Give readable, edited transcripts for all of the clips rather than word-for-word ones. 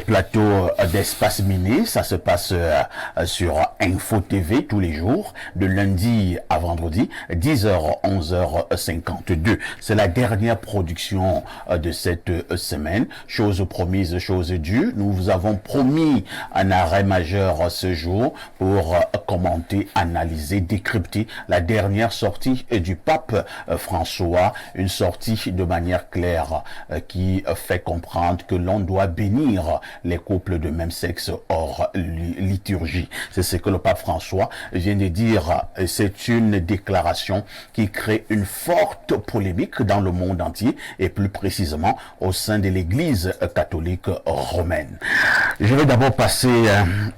plateau d'Espace Mini. Ça se passe sur Info TV tous les jours, de lundi à vendredi, 10h, 11h52. C'est la dernière production de cette semaine. Chose promise, chose due. Nous vous avons promis un arrêt majeur ce jour pour commenter, analyser, décrypter la dernière sortie du pape François. Une sortie de manière claire qui fait comprendre que l'on doit bénir les couples de même sexe hors liturgie. C'est ce que le pape François vient de dire. C'est une déclaration qui crée une forte polémique dans le monde entier et plus précisément au sein de l'Église catholique romaine. Je vais d'abord passer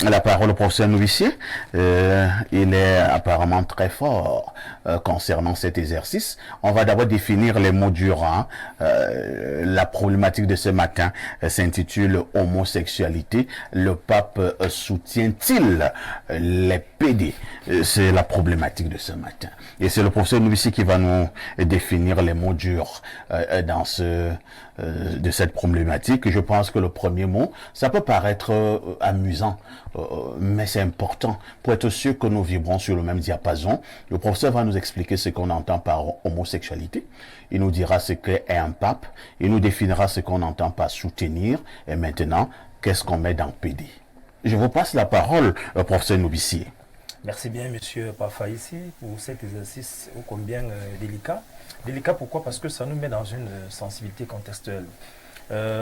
la parole au professeur Novissier. Il est apparemment très fort concernant cet exercice. On va d'abord définir les mots durants. La problématique de ce matin s'intitule homosexualité. Le pape soutient-il les PD? C'est la problématique de ce matin. Et c'est le professeur Novissier qui va nous définir les mots durs dans de cette problématique. Je pense que le premier mot, ça peut paraître amusant, mais c'est important pour être sûr que nous vibrons sur le même diapason. Le professeur va nous expliquer ce qu'on entend par homosexualité. Il nous dira ce qu'est un pape. Il nous définira ce qu'on entend par soutenir. Et maintenant, qu'est-ce qu'on met dans PD? Je vous passe la parole, professeur Novissier. Merci bien, monsieur Pafaïssi, pour cet exercice ô combien délicat. Délicat pourquoi? Parce que ça nous met dans une sensibilité contextuelle.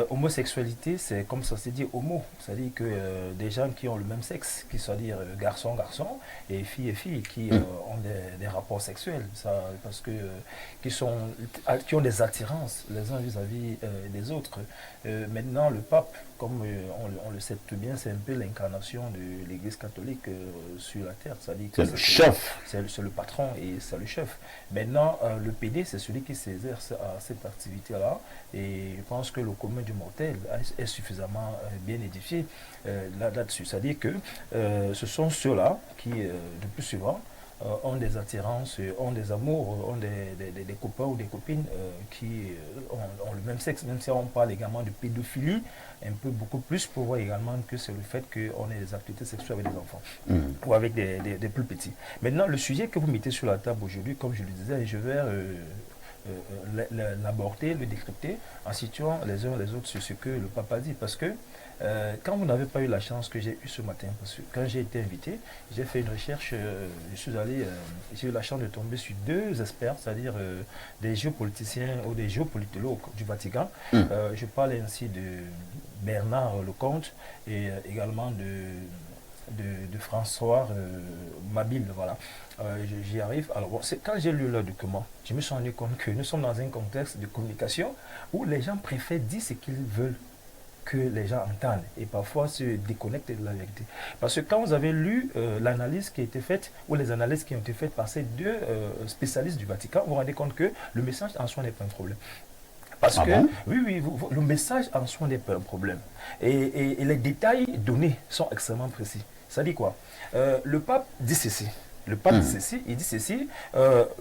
Homosexualité, c'est comme ça se dit homo, c'est-à-dire que des gens qui ont le même sexe, qui soit dire garçon et filles qui ont des rapports sexuels, ça, parce que qui ont des attirances les uns vis-à-vis des autres. Maintenant, le pape, comme on le sait tout bien, c'est un peu l'incarnation de l'Église catholique sur la terre, c'est-à-dire que c'est le chef, c'est le patron et c'est le chef. Maintenant, le PD, c'est celui qui s'exerce à cette activité-là, et je pense que le commun du mortel est suffisamment bien édifié là-dessus. C'est-à-dire que ce sont ceux-là qui, le plus souvent, ont des attirances, ont des amours, ont des copains ou des copines qui ont le même sexe, même si on parle également de pédophilie, un peu beaucoup plus pour voir également que c'est le fait qu'on ait des activités sexuelles avec des enfants ou avec des plus petits. Maintenant, le sujet que vous mettez sur la table aujourd'hui, comme je le disais, je vais l'aborder, le décrypter en situant les uns les autres sur ce que le pape a dit. Parce que quand vous n'avez pas eu la chance que j'ai eue ce matin, parce que quand j'ai été invité, j'ai fait une recherche, j'ai eu la chance de tomber sur deux experts, c'est-à-dire des géopoliticiens ou des géopolitologues du Vatican. Je parle ainsi de Bernard Lecomte et également de François Mabille, voilà. J'y arrive. Alors, bon, quand j'ai lu leur document, je me suis rendu compte que nous sommes dans un contexte de communication où les gens préfèrent dire ce qu'ils veulent que les gens entendent et parfois se déconnectent de la vérité. Parce que quand vous avez lu l'analyse qui a été faite ou les analyses qui ont été faites par ces deux spécialistes du Vatican, vous vous rendez compte que le message en soi n'est pas un problème. Parce que, bon? Oui, le message en soi n'est pas un problème. Et les détails donnés sont extrêmement précis. Ça dit quoi? Le pape dit ceci. Le pape il dit ceci.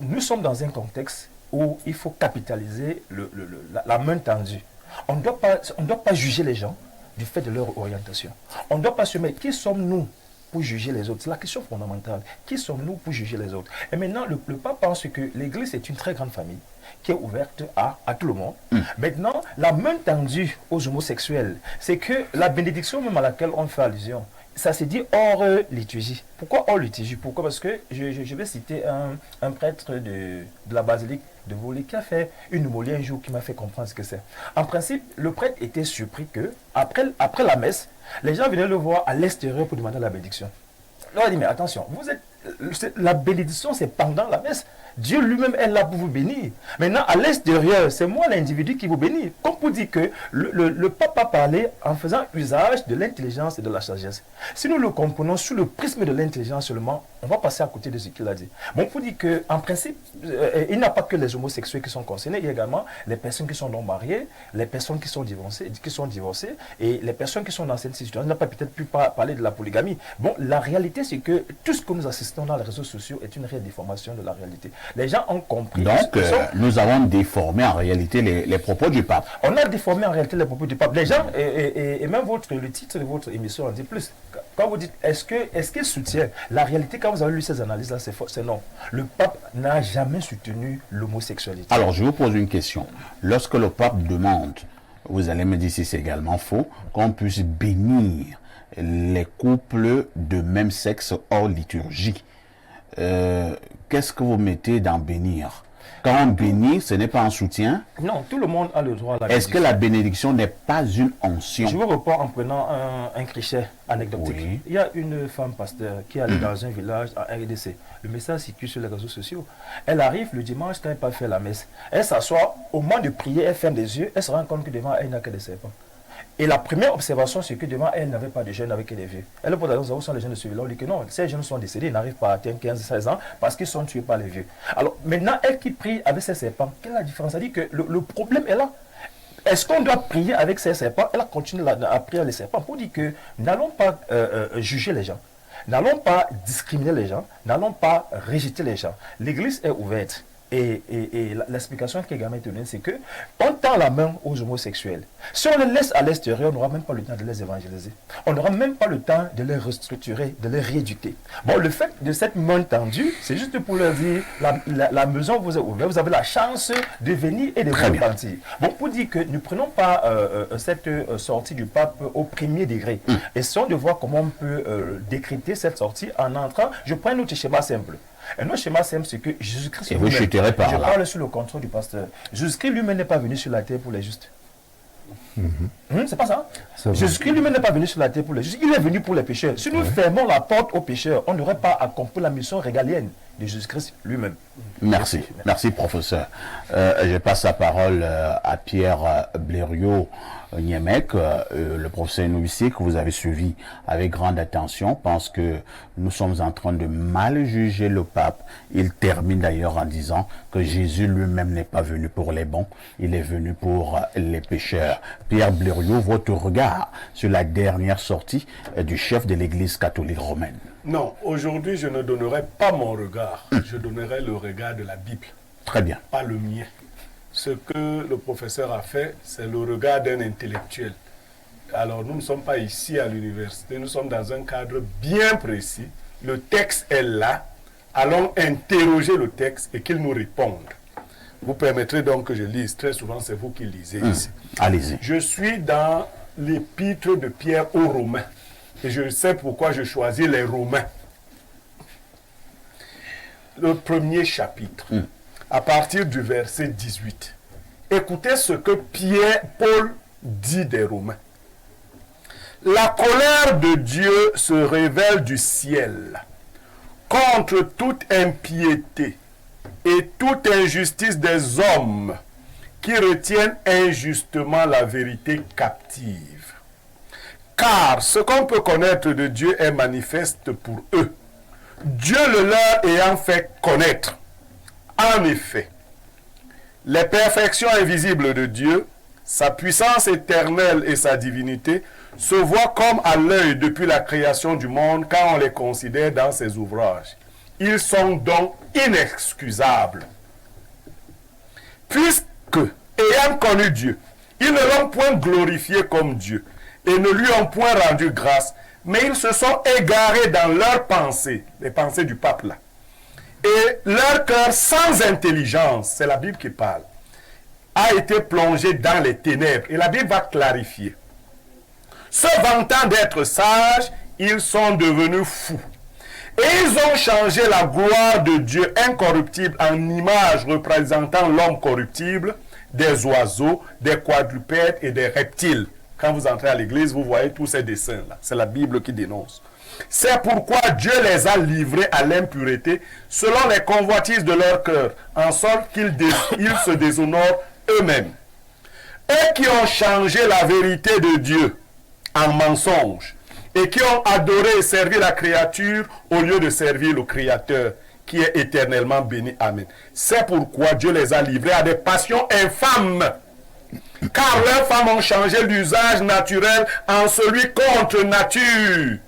Nous sommes dans un contexte où il faut capitaliser la main tendue. On ne doit pas juger les gens du fait de leur orientation. On ne doit pas se mettre, qui sommes-nous pour juger les autres? C'est la question fondamentale. Qui sommes-nous pour juger les autres? Et maintenant, le pape pense que l'Église est une très grande famille qui est ouverte à tout le monde. Maintenant, la main tendue aux homosexuels, c'est que la bénédiction même à laquelle on fait allusion, ça se dit hors liturgie. Pourquoi hors liturgie? Pourquoi? Parce que je vais citer un prêtre de la basilique de Volée qui a fait une homélie un jour qui m'a fait comprendre ce que c'est. En principe, le prêtre était surpris que, après la messe, les gens venaient le voir à l'extérieur pour demander la bénédiction. Il leur a dit, mais attention, la bénédiction c'est pendant la messe. Dieu lui-même est là pour vous bénir. Maintenant, à l'extérieur, c'est moi l'individu qui vous bénit. Comme pour dire que le pape a parlé en faisant usage de l'intelligence et de la sagesse. Si nous le comprenons sous le prisme de l'intelligence seulement, on va passer à côté de ce qu'il a dit. Bon, pour dire qu'en principe, il n'y a pas que les homosexuels qui sont concernés, il y a également les personnes qui sont non mariées, les personnes qui sont divorcées et les personnes qui sont dans cette situation. On n'a pas peut-être pu parler de la polygamie. Bon, la réalité, c'est que tout ce que nous assistons dans les réseaux sociaux est une réelle déformation de la réalité. Les gens ont compris. Donc, nous avons déformé en réalité les propos du pape. On a déformé en réalité les propos du pape. Les gens, et même le titre de votre émission en dit plus. Quand vous dites, est-ce qu'il soutient la réalité, quand vous avez lu ces analyses-là, c'est non. Le pape n'a jamais soutenu l'homosexualité. Alors, je vous pose une question. Lorsque le pape demande, vous allez me dire si c'est également faux, qu'on puisse bénir les couples de même sexe hors liturgie, qu'est-ce que vous mettez dans bénir? Quand on bénit, ce n'est pas un soutien? Non, tout le monde a le droit à la bénédiction. Est-ce que la bénédiction n'est pas une onction? Je vous reprends en prenant un cliché anecdotique. Oui. Il y a une femme pasteur qui est allée dans un village en RDC. Le message circule sur les réseaux sociaux. Elle arrive le dimanche quand elle n'a pas fait la messe. Elle s'assoit, au moment de prier, elle ferme les yeux, elle se rend compte que devant elle, il n'y a que des serpents. Et la première observation, c'est que devant elle n'avait pas de jeunes avec des vieux. Elle pose la question, où sont les jeunes de ce village? On dit que non, ces jeunes sont décédés, ils n'arrivent pas à atteindre 15-16 ans parce qu'ils sont tués par les vieux. Alors maintenant, elle qui prie avec ses serpents, quelle est la différence? Elle dit que le problème est là. Est-ce qu'on doit prier avec ces serpents? Elle a continué à prier les serpents pour dire que n'allons pas juger les gens, n'allons pas discriminer les gens, n'allons pas rejeter les gens. L'église est ouverte. Et l'explication qui est également donnée, c'est que on tend la main aux homosexuels. Si on les laisse à l'extérieur, on n'aura même pas le temps de les évangéliser. On n'aura même pas le temps de les restructurer, de les rééduquer. Bon, le fait de cette main tendue, c'est juste pour leur dire, la maison vous est ouverte, vous avez la chance de venir et de vous repentir. Bon, pour dire que ne prenons pas cette sortie du pape au premier degré. Essayons de voir comment on peut décrypter cette sortie en entrant. Je prends un autre schéma simple. Un autre schéma simple, c'est que Jésus-Christ lui-même, je parle sous le contrôle du pasteur. Jésus-Christ lui-même n'est pas venu sur la terre pour les justes. C'est pas ça? Jésus-Christ lui-même n'est pas venu sur la terre pour les justes. Il est venu pour les pécheurs. Si nous fermons la porte aux pécheurs, on n'aurait pas accompli la mission régalienne de Jésus-Christ lui-même. Merci. Merci, professeur. Je passe la parole à Pierre Blériot Niemek, le professeur novice que vous avez suivi avec grande attention, pense que nous sommes en train de mal juger le pape. Il termine d'ailleurs en disant que Jésus lui-même n'est pas venu pour les bons, il est venu pour les pécheurs. Pierre Blériot, votre regard sur la dernière sortie du chef de l'Église catholique romaine? Non, aujourd'hui je ne donnerai pas mon regard, je donnerai le regard de la Bible. Très bien. Pas le mien. Ce que le professeur a fait, c'est le regard d'un intellectuel. Alors nous ne sommes pas ici à l'université, nous sommes dans un cadre bien précis. Le texte est là, allons interroger le texte et qu'il nous réponde. Vous permettrez donc que je lise, très souvent c'est vous qui lisez ici. Allez-y. Je suis dans l'épître de Pierre aux Romains. Et je sais pourquoi je choisis les Romains. Le premier chapitre, à partir du verset 18. Écoutez ce que Paul dit des Romains. La colère de Dieu se révèle du ciel contre toute impiété et toute injustice des hommes qui retiennent injustement la vérité captive. Car ce qu'on peut connaître de Dieu est manifeste pour eux, Dieu le leur ayant fait connaître. En effet, les perfections invisibles de Dieu, sa puissance éternelle et sa divinité, se voient comme à l'œil depuis la création du monde quand on les considère dans ses ouvrages. Ils sont donc inexcusables. Puisque, ayant connu Dieu, ils ne l'ont point glorifié comme Dieu, et ne lui ont point rendu grâce, mais ils se sont égarés dans leurs pensées, les pensées du pape là. Et leur cœur sans intelligence, c'est la Bible qui parle, a été plongé dans les ténèbres. Et la Bible va clarifier. Se vantant d'être sages, ils sont devenus fous. Et ils ont changé la gloire de Dieu incorruptible en image représentant l'homme corruptible, des oiseaux, des quadrupèdes et des reptiles. Quand vous entrez à l'église, vous voyez tous ces dessins-là. C'est la Bible qui dénonce. C'est pourquoi Dieu les a livrés à l'impureté selon les convoitises de leur cœur, en sorte qu'ils se déshonorent eux-mêmes. Eux qui ont changé la vérité de Dieu en mensonge et qui ont adoré et servi la créature au lieu de servir le Créateur qui est éternellement béni. Amen. C'est pourquoi Dieu les a livrés à des passions infâmes. Car leurs femmes ont changé l'usage naturel en celui contre nature.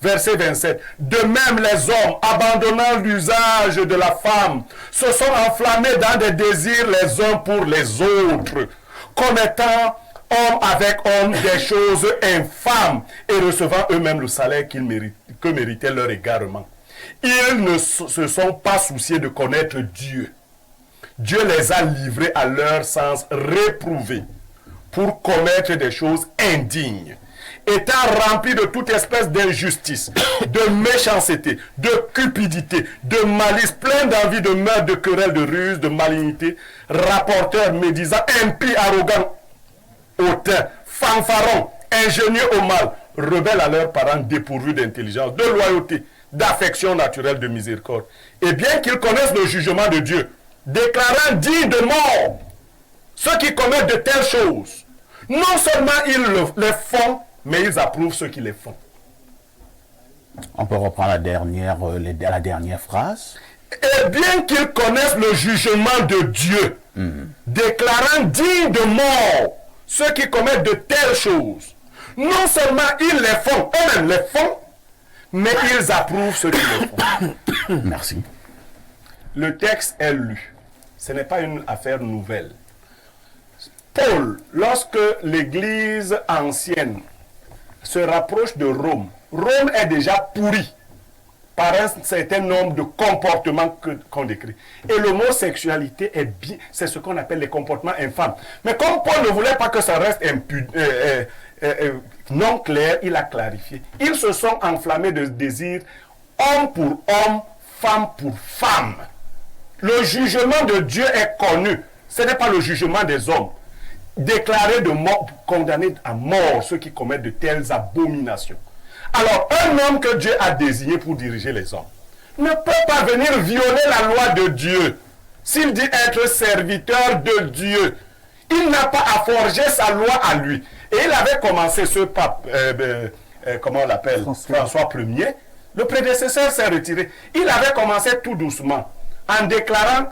Verset 27. De même, les hommes, abandonnant l'usage de la femme, se sont enflammés dans des désirs les uns pour les autres, commettant homme avec homme des choses infâmes et recevant eux-mêmes le salaire que méritait leur égarement. Ils ne se sont pas souciés de connaître Dieu. Dieu les a livrés à leur sens réprouvé pour commettre des choses indignes, étant remplis de toute espèce d'injustice, de méchanceté, de cupidité, de malice, plein d'envie, de meurtre, de querelle, de ruse, de malignité, rapporteurs, médisants, impies, arrogants, hautains, fanfarons, ingénieux au mal, rebelles à leurs parents, dépourvus d'intelligence, de loyauté, d'affection naturelle, de miséricorde. Et bien qu'ils connaissent le jugement de Dieu, déclarant dignes de mort ceux qui commettent de telles choses, non seulement ils les font, mais ils approuvent ceux qui les font. On peut reprendre la dernière phrase. Et bien qu'ils connaissent le jugement de Dieu, déclarant dignes de mort ceux qui commettent de telles choses, non seulement ils les font, eux-mêmes les font, mais ils approuvent ceux qui les font. Merci. Le texte est lu. Ce n'est pas une affaire nouvelle. Paul, lorsque l'Église ancienne se rapproche de Rome, Rome est déjà pourrie par un certain nombre de comportements qu'on décrit. Et l'homosexualité est bien, c'est ce qu'on appelle les comportements infâmes. Mais comme Paul ne voulait pas que ça reste non clair, il a clarifié. Ils se sont enflammés de désir, homme pour homme, femme pour femme. Le jugement de Dieu est connu. Ce n'est pas le jugement des hommes. Déclarer de mort, condamner à mort ceux qui commettent de telles abominations. Alors, un homme que Dieu a désigné pour diriger les hommes ne peut pas venir violer la loi de Dieu. S'il dit être serviteur de Dieu, il n'a pas à forger sa loi à lui. Et il avait commencé ce pape, comment on l'appelle, François Ier. Le prédécesseur s'est retiré. Il avait commencé tout doucement en déclarant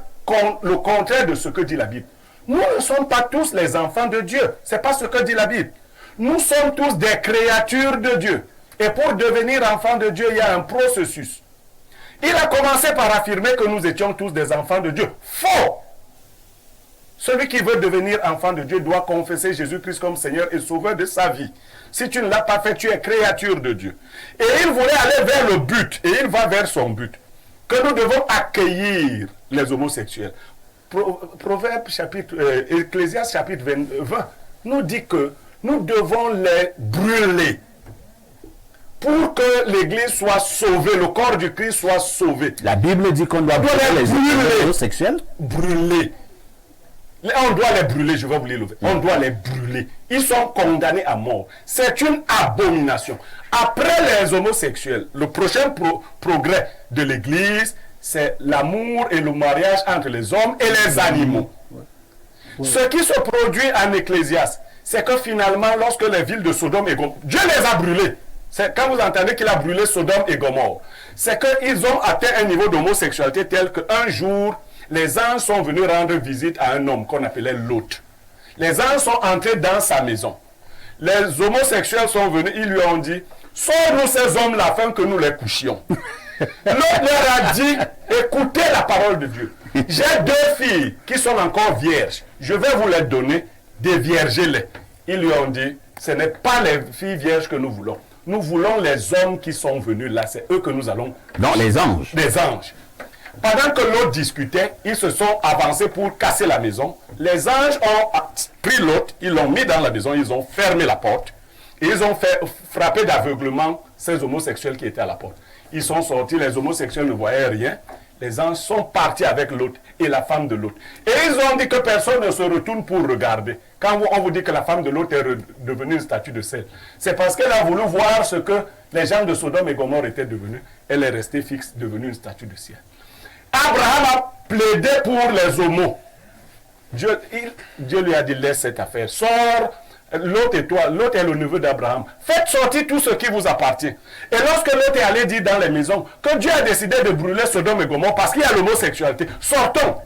le contraire de ce que dit la Bible. Nous ne sommes pas tous les enfants de Dieu. Ce n'est pas ce que dit la Bible. Nous sommes tous des créatures de Dieu. Et pour devenir enfants de Dieu, il y a un processus. Il a commencé par affirmer que nous étions tous des enfants de Dieu. Faux! Celui qui veut devenir enfant de Dieu doit confesser Jésus-Christ comme Seigneur et Sauveur de sa vie. Si tu ne l'as pas fait, tu es créature de Dieu. Et il voulait aller vers le but, et il va vers son but. Que nous devons accueillir les homosexuels. Proverbe chapitre, Ecclésiaste chapitre 20 nous dit que nous devons les brûler pour que l'Église soit sauvée, le corps du Christ soit sauvé. La Bible dit qu'on doit brûler les homosexuels. Brûler. On doit les brûler, je vais vous lire le verset. On doit les brûler. Ils sont condamnés à mort. C'est une abomination. Après les homosexuels, le prochain progrès de l'Église, c'est l'amour et le mariage entre les hommes et les animaux. Ce qui se produit en Ecclésiaste, c'est que finalement, lorsque les villes de Sodome et Gomorrhe, Dieu les a brûlées. Quand vous entendez qu'il a brûlé Sodome et Gomorrhe, c'est qu'ils ont atteint un niveau d'homosexualité tel qu'un jour, les anges sont venus rendre visite à un homme qu'on appelait Lot. Les anges sont entrés dans sa maison. Les homosexuels sont venus, ils lui ont dit, sors-nous ces hommes-là afin que nous les couchions. L'autre leur a dit, écoutez la parole de Dieu. J'ai deux filles qui sont encore vierges. Je vais vous les donner, déviergez-les. Ils lui ont dit, ce n'est pas les filles vierges que nous voulons. Nous voulons les hommes qui sont venus là. C'est eux que nous allons... Non, les anges. Les anges. Pendant que l'autre discutait, ils se sont avancés pour casser la maison. Les anges ont pris l'autre, ils l'ont mis dans la maison, ils ont fermé la porte. Et ils ont fait frapper d'aveuglement ces homosexuels qui étaient à la porte. Ils sont sortis, les homosexuels ne voyaient rien. Les anges sont partis avec l'autre et la femme de l'autre. Et ils ont dit que personne ne se retourne pour regarder. Quand on vous dit que la femme de l'autre est devenue une statue de sel, c'est parce qu'elle a voulu voir ce que les gens de Sodome et Gomorrhe étaient devenus. Elle est restée fixe, devenue une statue de ciel. Abraham a plaidé pour les homos. Dieu lui a dit, laisse cette affaire. Sors, Lot et toi, Lot est le neveu d'Abraham. Faites sortir tout ce qui vous appartient. Et lorsque Lot est allé dire dans les maisons que Dieu a décidé de brûler Sodome et Gomorrhe parce qu'il y a l'homosexualité, sortons.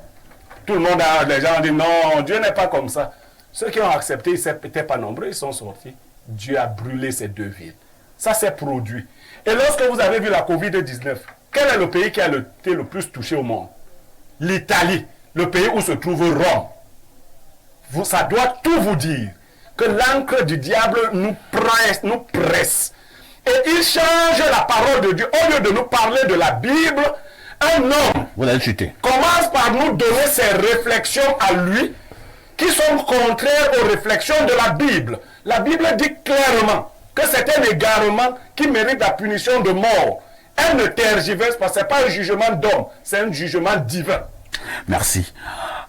Tout le monde les gens ont dit, non, Dieu n'est pas comme ça. Ceux qui ont accepté, ils n'étaient pas nombreux, ils sont sortis. Dieu a brûlé ces deux villes. Ça s'est produit. Et lorsque vous avez vu la Covid-19, quel est le pays qui a été le plus touché au monde? L'Italie, le pays où se trouve Rome. Ça doit tout vous dire que l'encre du diable nous presse. Et il change la parole de Dieu. Au lieu de nous parler de la Bible, un homme commence par nous donner ses réflexions à lui qui sont contraires aux réflexions de la Bible. La Bible dit clairement que c'est un égarement qui mérite la punition de mort. Elle ne tergiverse pas, ce n'est pas un jugement d'homme, c'est un jugement divin. Merci.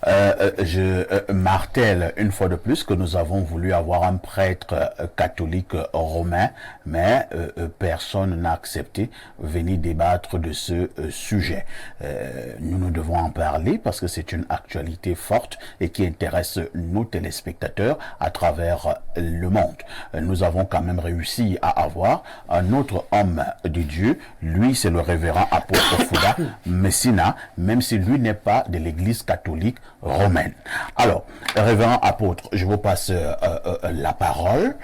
Je martèle une fois de plus que nous avons voulu avoir un prêtre catholique romain, mais personne n'a accepté venir débattre de ce sujet. Nous devons en parler parce que c'est une actualité forte et qui intéresse nos téléspectateurs à travers le monde. Nous avons quand même réussi à avoir un autre homme de Dieu. Lui, c'est le révérend apôtre Fouda Messina, même si lui n'est pas de l'église catholique romaine. Alors, révérend apôtre, je vous passe la parole.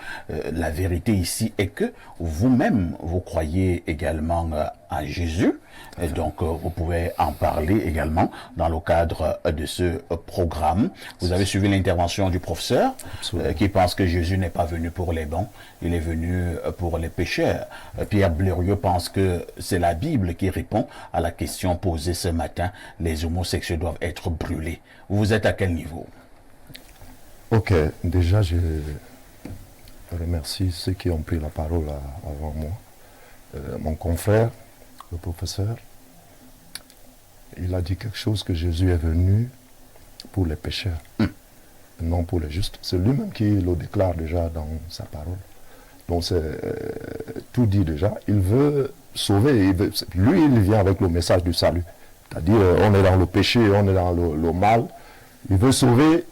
La vérité ici est que vous-même, vous croyez également en Jésus. Et donc, vous pouvez en parler également dans le cadre de ce programme. Vous avez suivi l'intervention du professeur qui pense que Jésus n'est pas venu pour les bons, il est venu pour les pécheurs. Pierre Blériot pense que c'est la Bible qui répond à la question posée ce matin. Les homosexuels doivent être brûlés. Vous êtes à quel niveau? Ok, déjà je remercie ceux qui ont pris la parole avant moi. Mon confrère, le professeur, il a dit quelque chose que Jésus est venu pour les pécheurs, non pour les justes. C'est lui-même qui le déclare déjà dans sa parole. Donc c'est tout dit déjà. Il veut sauver. Lui, il vient avec le message du salut. C'est-à-dire, on est dans le péché, on est dans le mal. Il veut sauver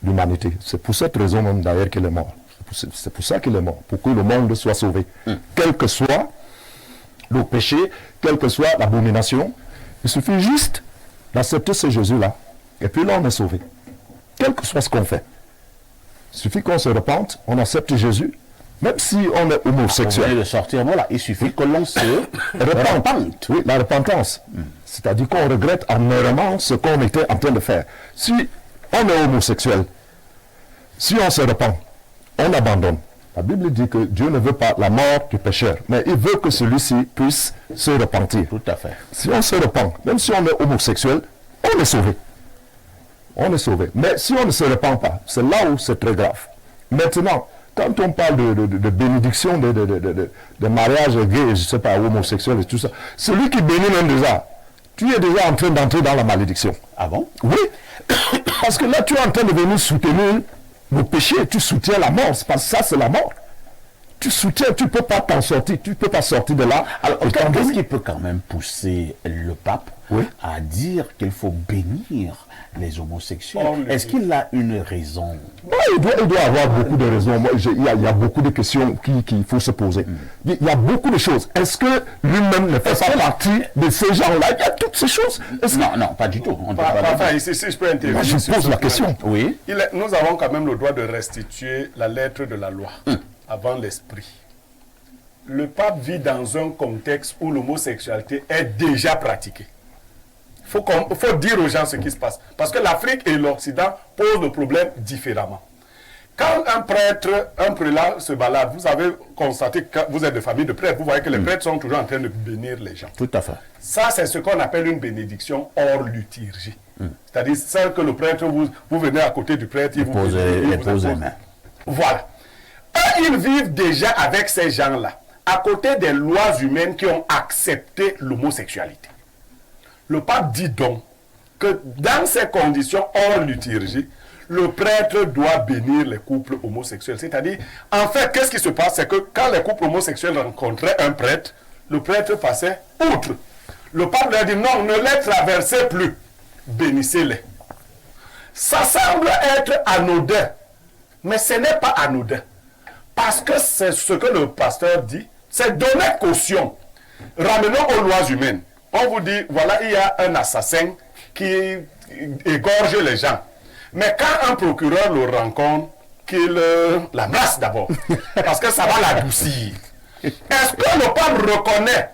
l'humanité. C'est pour cette raison même d'ailleurs qu'il est mort. C'est pour ça qu'il est mort, pour que le monde soit sauvé. Quel que soit le péché, quelle que soit l'abomination, il suffit juste d'accepter ce Jésus-là. Et puis là, on est sauvé. Quel que soit ce qu'on fait. Il suffit qu'on se repente, on accepte Jésus, même si on est homosexuel. Vous venez de sortir, voilà. Il suffit que l'on se repente. Oui, la repentance. C'est-à-dire qu'on regrette amèrement ce qu'on était en train de faire. Si on est homosexuel, si on se repent, on abandonne. La Bible dit que Dieu ne veut pas la mort du pécheur, mais il veut que celui-ci puisse se repentir. Tout à fait. Si on se repent, même si on est homosexuel, on est sauvé. On est sauvé. Mais si on ne se repent pas, c'est là où c'est très grave. Maintenant, quand on parle de bénédiction, de mariage gay, je ne sais pas, homosexuel et tout ça, celui qui bénit même déjà, tu es déjà en train d'entrer dans la malédiction. Ah bon? Oui. Parce que là, tu es en train de venir soutenir le péché, tu soutiens la mort, parce que ça, c'est la mort. Tu soutiens, tu ne peux pas t'en sortir, tu ne peux pas sortir de là. Alors, qu'est-ce qui peut quand même pousser le pape à dire qu'il faut bénir les homosexuels? Est-ce qu'il a une raison? Il doit avoir beaucoup de raisons. Il y a beaucoup de questions qu'il faut se poser. Il y a beaucoup de choses. Est-ce que lui-même ne fait pas partie de ces gens-là? Il y a toutes ces choses. Non, pas du tout. Enfin, ici, si je peux intervenir. Je pose la question. Oui. Nous avons quand même le droit de restituer la lettre de la loi avant l'esprit. Le pape vit dans un contexte où l'homosexualité est déjà pratiquée. Il faut dire aux gens ce qui se passe. Parce que l'Afrique et l'Occident posent le problème différemment. Quand un prêtre, un prélat se balade, vous avez constaté que vous êtes de famille de prêtres, vous voyez que les prêtres sont toujours en train de bénir les gens. Tout à fait. Ça, c'est ce qu'on appelle une bénédiction hors liturgie. C'est-à-dire celle que le prêtre, vous venez à côté du prêtre, il vous pose les mains. Voilà. Eux, ils vivent déjà avec ces gens-là, à côté des lois humaines qui ont accepté l'homosexualité. Le pape dit donc que dans ces conditions hors liturgie, le prêtre doit bénir les couples homosexuels. C'est-à-dire, en fait, qu'est-ce qui se passe? C'est que quand les couples homosexuels rencontraient un prêtre, le prêtre passait outre. Le pape leur dit non, ne les traversez plus, bénissez-les. Ça semble être anodin, mais ce n'est pas anodin. Parce que c'est ce que le pasteur dit, c'est donner caution. Ramenons aux lois humaines. On vous dit, voilà, il y a un assassin qui égorge les gens. Mais quand un procureur le rencontre, qu'il l'embrasse d'abord. Parce que ça va l'adoucir. Est-ce que le pape reconnaît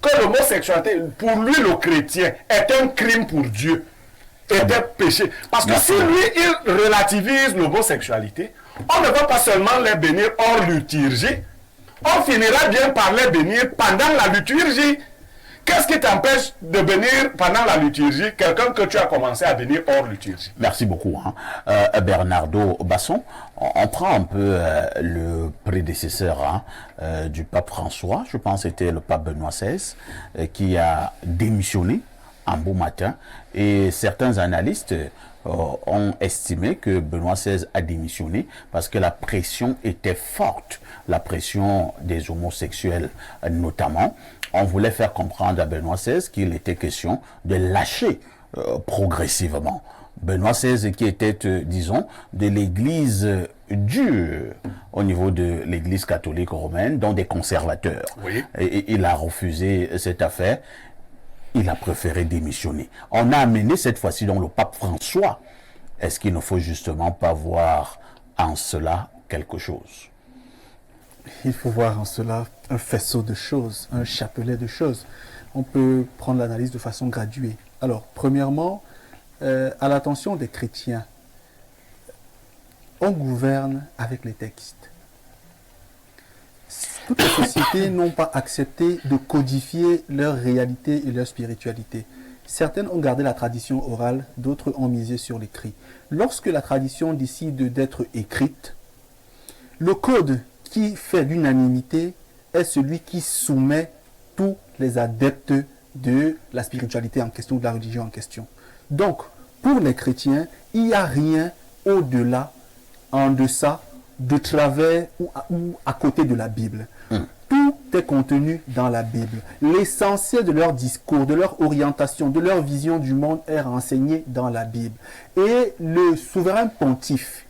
que l'homosexualité, pour lui le chrétien, est un crime pour Dieu, est un péché? Parce que si lui, il relativise l'homosexualité, on ne va pas seulement les bénir hors liturgie, on finira bien par les bénir pendant la liturgie. Qu'est-ce qui t'empêche de bénir pendant la liturgie quelqu'un que tu as commencé à bénir hors liturgie? Merci beaucoup, Bernardo Basson. On prend un peu le prédécesseur du pape François, je pense que c'était le pape Benoît XVI, qui a démissionné un beau matin. Et certains analystes ont estimé que Benoît XVI a démissionné parce que la pression était forte, la pression des homosexuels notamment. On voulait faire comprendre à Benoît XVI qu'il était question de lâcher progressivement. Benoît XVI qui était, disons, de l'église dure au niveau de l'église catholique romaine, dont des conservateurs. Oui. Et il a refusé cette affaire. Il a préféré démissionner. On a amené cette fois-ci dans le pape François. Est-ce qu'il ne faut justement pas voir en cela quelque chose? Il faut voir en cela un faisceau de choses, un chapelet de choses. On peut prendre l'analyse de façon graduée. Alors, premièrement, à l'attention des chrétiens, on gouverne avec les textes. Toutes les sociétés n'ont pas accepté de codifier leur réalité et leur spiritualité. Certaines ont gardé la tradition orale, d'autres ont misé sur l'écrit. Lorsque la tradition décide d'être écrite, le code qui fait l'unanimité est celui qui soumet tous les adeptes de la spiritualité en question, de la religion en question. Donc, pour les chrétiens, il n'y a rien au-delà, en deçà, de travers ou à côté de la Bible. Tout est contenu dans la Bible. L'essentiel de leur discours, de leur orientation, de leur vision du monde est renseigné dans la Bible. Et le souverain pontife,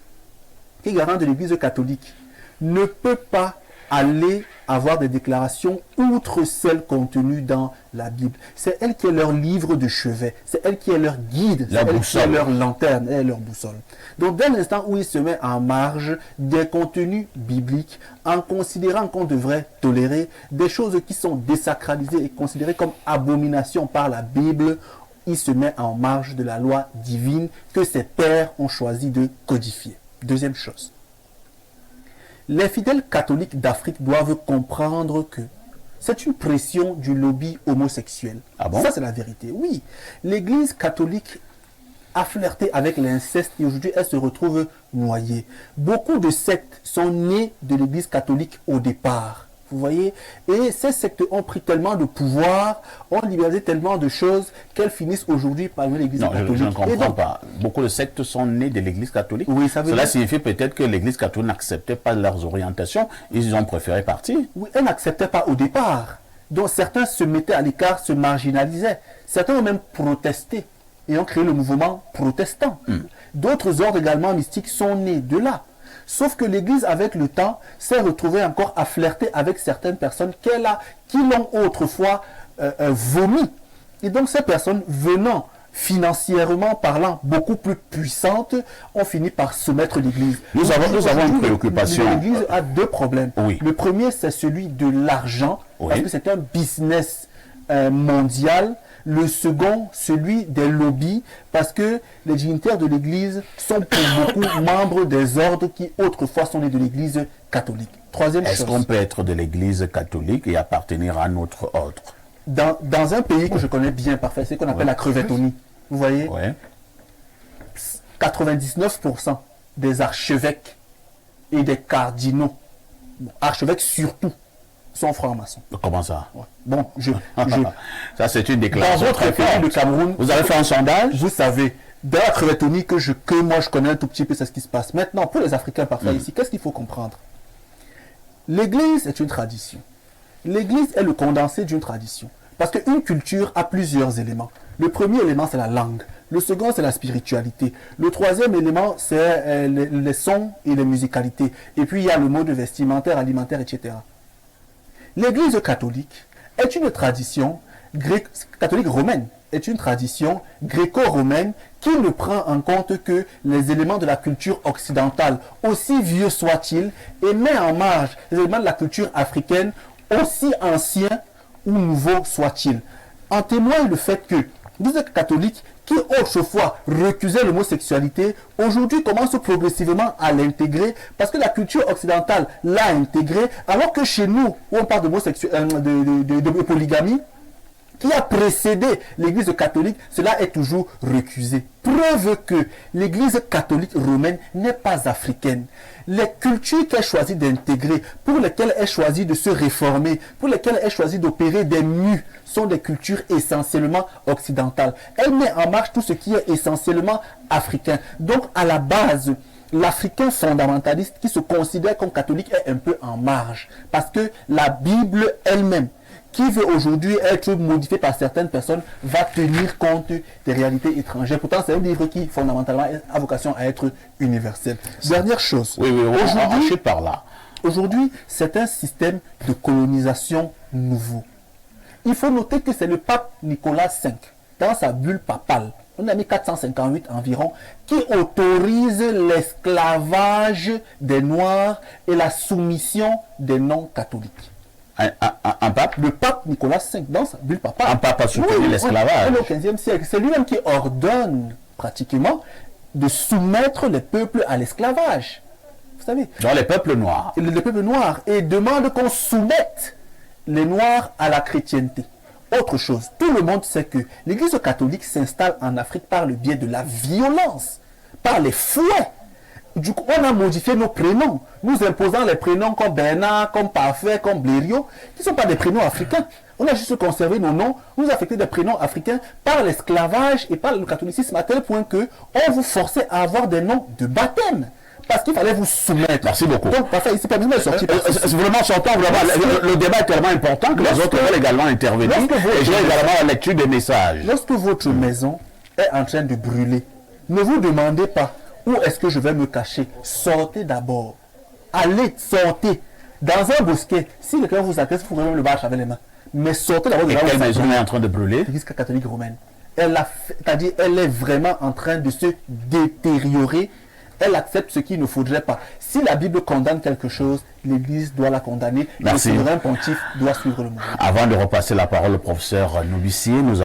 qui est garant de l'Église catholique, ne peut pas aller avoir des déclarations outre celles contenues dans la Bible. C'est elle qui est leur livre de chevet, c'est elle qui est leur guide, c'est elle qui est leur lanterne, elle est leur boussole. Donc dès l'instant où il se met en marge des contenus bibliques, en considérant qu'on devrait tolérer des choses qui sont désacralisées et considérées comme abominations par la Bible, il se met en marge de la loi divine que ses pères ont choisi de codifier. Deuxième chose. Les fidèles catholiques d'Afrique doivent comprendre que c'est une pression du lobby homosexuel. Ah bon? Ça, c'est la vérité. Oui, l'Église catholique a flirté avec l'inceste et aujourd'hui, elle se retrouve noyée. Beaucoup de sectes sont nées de l'Église catholique au départ. Vous voyez? Et ces sectes ont pris tellement de pouvoir, ont libéré tellement de choses qu'elles finissent aujourd'hui parmi l'Église catholique. Non, je ne comprends pas. Beaucoup de sectes sont nées de l'Église catholique. Oui, ça veut Cela dire... signifie peut-être que l'Église catholique n'acceptait pas leurs orientations. Ils ont préféré partir. Oui, elle n'acceptait pas au départ. Donc certains se mettaient à l'écart, se marginalisaient. Certains ont même protesté et ont créé le mouvement protestant. D'autres ordres également mystiques sont nés de là. Sauf que l'Église, avec le temps, s'est retrouvée encore à flirter avec certaines personnes qui l'ont autrefois vomi. Et donc ces personnes venant financièrement parlant beaucoup plus puissantes ont fini par soumettre l'Église. Nous avons une préoccupation. L'Église a deux problèmes. Oui. Le premier, c'est celui de l'argent, Oui. parce que c'est un business mondial. Le second, celui des lobbies, parce que les dignitaires de l'Église sont pour beaucoup membres des ordres qui autrefois sont nés de l'Église catholique. Troisième Est-ce chose. qu'on peut être de l'Église catholique et appartenir à notre ordre? Dans un pays que je connais bien parfait, c'est ce qu'on appelle la crevettonie. Vous voyez, Oui. 99% des archevêques et des cardinaux, archevêques surtout, sont francs-maçons. Comment ça? Ouais. Bon, Ça, c'est une dans déclaration votre très pays, forte. le Cameroun, Vous avez fait un sondage? vous savez, dans la crevettonie que moi je connais un tout petit peu, c'est ce qui se passe. Maintenant, pour les Africains parfois ici, qu'est-ce qu'il faut comprendre? L'Église est une tradition. L'Église est le condensé d'une tradition. Parce qu'une culture a plusieurs éléments. Le premier élément, c'est la langue. Le second, c'est la spiritualité. Le troisième élément, c'est les sons et les musicalités. Et puis, il y a le mode vestimentaire, alimentaire, etc. L'Église catholique est une tradition catholique romaine, est une tradition gréco-romaine qui ne prend en compte que les éléments de la culture occidentale, aussi vieux soient-ils, et met en marge les éléments de la culture africaine aussi ancien ou nouveau soit-il. En témoigne le fait que l'Église catholique, qui autrefois recusait l'homosexualité, aujourd'hui commence progressivement à l'intégrer parce que la culture occidentale l'a intégré, alors que chez nous, où on parle de polygamie, qui a précédé l'Église catholique, cela est toujours recusé. Preuve que l'Église catholique romaine n'est pas africaine. Les cultures qu'elle choisit d'intégrer, pour lesquelles elle choisit de se réformer, pour lesquelles elle choisit d'opérer des mues, sont des cultures essentiellement occidentales. Elle met en marche tout ce qui est essentiellement africain. Donc, à la base, l'Africain fondamentaliste qui se considère comme catholique est un peu en marge. Parce que la Bible elle-même, qui veut aujourd'hui être modifié par certaines personnes, va tenir compte des réalités étrangères. Pourtant, c'est un livre qui, fondamentalement, a vocation à être universel. Dernière chose. Oui, aujourd'hui, par là. Aujourd'hui, c'est un système de colonisation nouveau. Il faut noter que c'est le pape Nicolas V, dans sa bulle papale, on a mis 458 environ, qui autorise l'esclavage des Noirs et la soumission des non-catholiques. Un pape? Le pape Nicolas V, dans sa bulle papale. Un pape a soutenu l'esclavage. Au XVe siècle. C'est lui-même qui ordonne, pratiquement, de soumettre les peuples à l'esclavage. Vous savez. Dans les peuples noirs. Les peuples noirs. Et demande qu'on soumette les Noirs à la chrétienté. Autre chose, tout le monde sait que l'Église catholique s'installe en Afrique par le biais de la violence, par les fouets. Du coup, on a modifié nos prénoms, nous imposant les prénoms comme Bernard, comme Parfait, comme Blériot, qui ne sont pas des prénoms africains. On a juste conservé nos noms, nous affecté des prénoms africains par l'esclavage et par le catholicisme, à tel point que on vous forçait à avoir des noms de baptême. Parce qu'il fallait vous soumettre. Merci beaucoup. Donc, parfait, ici, c'est vraiment sortant, vraiment. Le débat est tellement important que les autres veulent également intervenir. Et j'ai également la lecture des messages. Lorsque votre maison est en train de brûler, ne vous demandez pas où est-ce que je vais me cacher. Sortez d'abord. Allez, sortez. Dans un bosquet, si quelqu'un vous agresse, vous pouvez même le battre avec les mains. Mais sortez d'abord de là où quelle maison est en train de brûler? L'Église catholique romaine. C'est-à-dire, elle est vraiment en train de se détériorer. Elle accepte ce qu'il ne faudrait pas. Si la Bible condamne quelque chose, l'Église doit la condamner. Merci. Le souverain pontife doit suivre le mouvement. Avant de repasser la parole au professeur Noubicier, nous